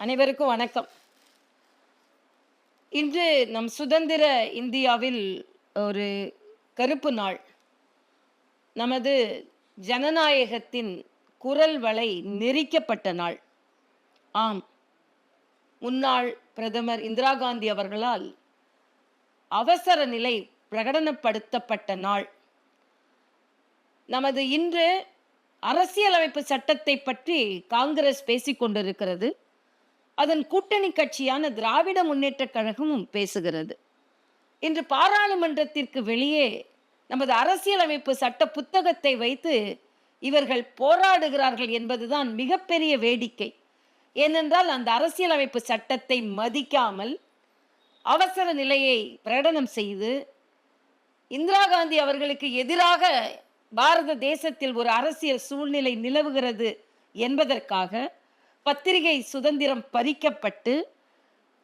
அனைவருக்கும் வணக்கம். இன்று நம் சுதந்திர இந்தியாவில் ஒரு கருப்பு நாள். நமது ஜனநாயகத்தின் குரல் வளை நெரிக்கப்பட்ட நாள். ஆம், முன்னாள் பிரதமர் இந்திரா காந்தி அவர்களால் அவசர நிலை பிரகடனப்படுத்தப்பட்ட நாள். நமது இன்று அரசியலமைப்பு சட்டத்தை பற்றி காங்கிரஸ் பேசிக் கொண்டிருக்கிறது. அதன் கூட்டணி கட்சியான திராவிட முன்னேற்றக் கழகமும் பேசுகிறது. இன்று பாராளுமன்றத்திற்கு வெளியே நமது அரசியலமைப்பு சட்ட புத்தகத்தை வைத்து இவர்கள் போராடுகிறார்கள் என்பதுதான் மிகப்பெரிய வேடிக்கை. ஏனென்றால் அந்த அரசியலமைப்பு சட்டத்தை மதிக்காமல் அவசர நிலையை பிரகடனம் செய்து இந்திரா காந்தி அவர்களுக்கு எதிராக பாரத தேசத்தில் ஒரு அரசியல் சூழ்நிலை நிலவுகிறது என்பதற்காக பத்திரிகை சுதந்திரம் பறிக்கப்பட்டு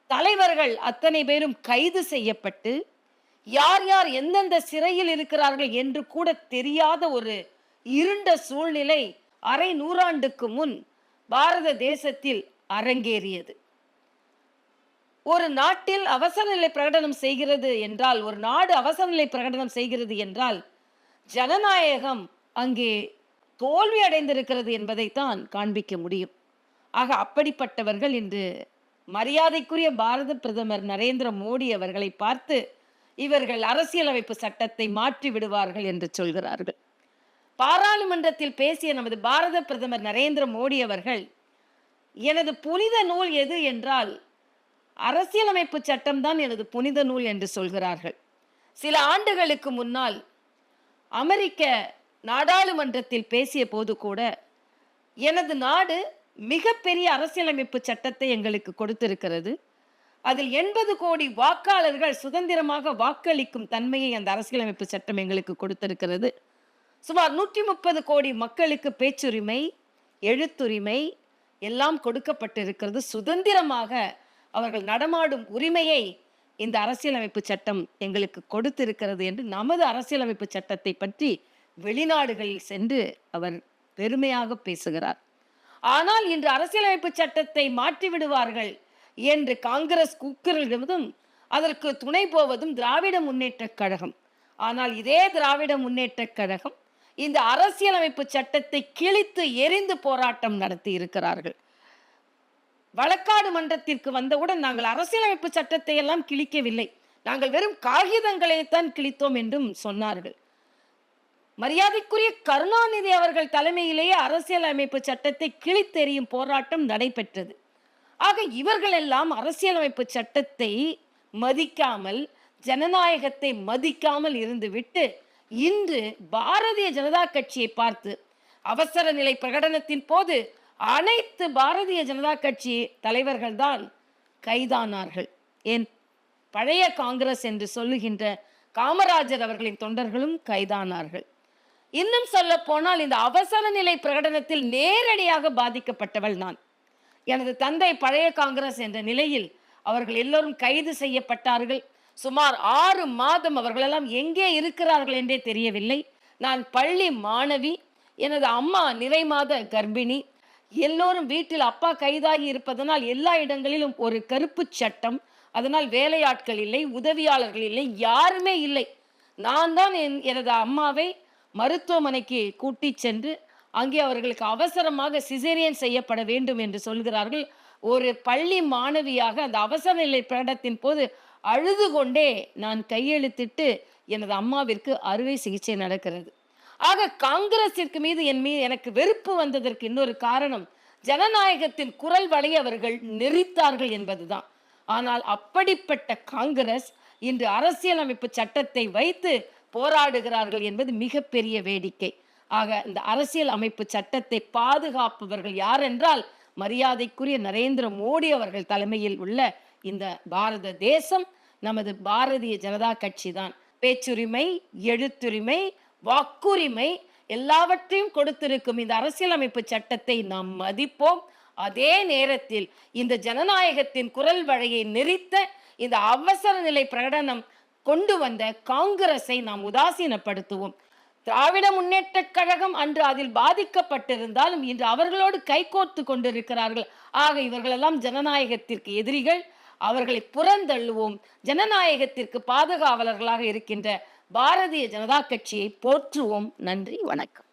தலைவர்கள் அத்தனை பேரும் கைது செய்யப்பட்டு யார் யார் எந்தெந்த சிறையில் இருக்கிறார்கள் என்று கூட தெரியாத ஒரு இருண்ட சூழ்நிலை அரை நூறாண்டுக்கு முன் பாரத தேசத்தில் அரங்கேறியது. ஒரு நாட்டில் அவசர நிலை பிரகடனம் செய்கிறது என்றால், ஒரு நாடு அவசர நிலை பிரகடனம் செய்கிறது என்றால் ஜனநாயகம் அங்கே தோல்வி அடைந்திருக்கிறது என்பதைத்தான் காண்பிக்க முடியும். ஆக அப்படிப்பட்டவர்கள் இன்று மரியாதைக்குரிய பாரத பிரதமர் நரேந்திர மோடி அவர்களை பார்த்து இவர்கள் அரசியலமைப்பு சட்டத்தை மாற்றி விடுவார்கள் என்று சொல்கிறார்கள். பாராளுமன்றத்தில் பேசிய நமது பாரத பிரதமர் நரேந்திர மோடி அவர்கள், எனது புனித நூல் எது என்றால் அரசியலமைப்பு சட்டம் தான் எனது புனித நூல் என்று சொல்கிறார்கள். சில ஆண்டுகளுக்கு முன்னால் அமெரிக்க நாடாளுமன்றத்தில் பேசிய போது கூட, எனது நாடு மிகப்பெரிய அரசியலமைப்பு சட்டத்தை எங்களுக்கு கொடுத்திருக்கிறது, அதில் 80 கோடி வாக்காளர்கள் சுதந்திரமாக வாக்களிக்கும் தன்மையை அந்த அரசியலமைப்பு சட்டம் எங்களுக்கு கொடுத்திருக்கிறது. சுமார் 130 கோடி மக்களுக்கு பேச்சுரிமை, எழுத்துரிமை எல்லாம் கொடுக்கப்பட்டிருக்கிறது. சுதந்திரமாக அவர்கள் நடமாடும் உரிமையை இந்த அரசியலமைப்பு சட்டம் எங்களுக்கு கொடுத்திருக்கிறது என்று நமது அரசியலமைப்பு சட்டத்தை பற்றி வெளிநாடுகளில் சென்று அவர் பெருமையாக பேசுகிறார். ஆனால் இன்று அரசியலமைப்பு சட்டத்தை மாற்றி விடுவார்கள் என்று காங்கிரஸ் கூக்குரலிடுவதும் அதற்கு துணை போவதும் திராவிட முன்னேற்றக் கழகம். ஆனால் இதே திராவிட முன்னேற்றக் கழகம் இந்த அரசியலமைப்பு சட்டத்தை கிழித்து எரிந்து போராட்டம் நடத்தி இருக்கிறார்கள். வழக்காடு மன்றத்திற்கு வந்தவுடன் நாங்கள் அரசியலமைப்பு சட்டத்தை எல்லாம் கிழிக்கவில்லை, நாங்கள் வெறும் காகிதங்களைத்தான் கிழித்தோம் என்றும் சொன்னார்கள். மரியாதைக்குரிய கருணாநிதி அவர்கள் தலைமையிலேயே அரசியலமைப்பு சட்டத்தை கிழித்தெறியும் போராட்டம் நடைபெற்றது. ஆக இவர்கள் எல்லாம் அரசியலமைப்பு சட்டத்தை மதிக்காமல், ஜனநாயகத்தை மதிக்காமல் இருந்துவிட்டு இன்று பாரதிய ஜனதா கட்சியை பார்த்து அவசர நிலை பிரகடனத்தின் போது அனைத்து பாரதிய ஜனதா கட்சி தலைவர்கள் தான் கைதானார்கள். ஏன், பழைய காங்கிரஸ் என்று சொல்லுகின்ற காமராஜர் அவர்களின் தொண்டர்களும் கைதானார்கள். இன்னும் சொல்ல போனால் இந்த அவசர நிலை பிரகடனத்தில் நேரடியாக பாதிக்கப்பட்டவள் நான். எனது தந்தை பழைய காங்கிரஸ் என்ற நிலையில் அவர்கள் எல்லோரும் கைது செய்யப்பட்டார்கள். சுமார் 6 மாதம் அவர்களெல்லாம் எங்கே இருக்கிறார்கள் என்றே தெரியவில்லை. நான் பள்ளி மாணவி, எனது அம்மா நிறை மாத கர்ப்பிணி. எல்லோரும் வீட்டில் அப்பா கைதாகி இருப்பதனால் எல்லா இடங்களிலும் ஒரு கருப்பு சட்டம். அதனால் வேலையாட்கள் இல்லை, உதவியாளர்கள் இல்லை, யாருமே இல்லை. நான் தான் எனது அம்மாவை மருத்துவமனைக்கு கூட்டி சென்று அங்கே அவர்களுக்கு அவசரமாக சிசேரியன் செய்யப்பட வேண்டும் என்று சொல்கிறார்கள். ஒரு பள்ளி மாணவியாக அந்த அவசர நிலை பிரகடனத்தின் போது அழுது கொண்டே நான் கையெழுத்திட்டு எனது அம்மாவிற்கு அறுவை சிகிச்சை நடக்கிறது. ஆக காங்கிரசிற்கு மீது எனக்கு வெறுப்பு வந்ததற்கு இன்னொரு காரணம், ஜனநாயகத்தின் குரல் வலை அவர்கள் நெறித்தார்கள் என்பதுதான். ஆனால் அப்படிப்பட்ட காங்கிரஸ் இன்று அரசியலமைப்பு சட்டத்தை வைத்து போராடுகிறார்கள் என்பது மிகப்பெரிய வேடிக்கை. ஆக இந்த அரசியல் அமைப்பு சட்டத்தை பாதுகாப்பவர்கள் யார் என்றால் மரியாதைக்குரிய நரேந்திர மோடி அவர்கள் தலைமையில் உள்ள இந்த பாரத தேசம், நமது பாரதிய ஜனதா கட்சி தான். பேச்சுரிமை, எழுத்துரிமை, வாக்குரிமை எல்லாவற்றையும் கொடுத்திருக்கும் இந்த அரசியலமைப்பு சட்டத்தை நாம் மதிப்போம். அதே நேரத்தில் இந்த ஜனநாயகத்தின் குரல் வழியை நெறித்த இந்த அவசர நிலை பிரகடனம் கொண்டு வந்த காங்கிரஸை நாம் உதாசீனப்படுத்துவோம். திராவிட முன்னேற்றக் கழகம் அன்று அதில் பாதிக்கப்பட்டிருந்தாலும் இன்று அவர்களோடு கைகோர்த்து கொண்டிருக்கிறார்கள். ஆக இவர்களெல்லாம் ஜனநாயகத்திற்கு எதிரிகள். அவர்களை புறந்தள்ளுவோம். ஜனநாயகத்திற்கு பாதுகாவலர்களாக இருக்கின்ற பாரதிய ஜனதா கட்சியை போற்றுவோம். நன்றி, வணக்கம்.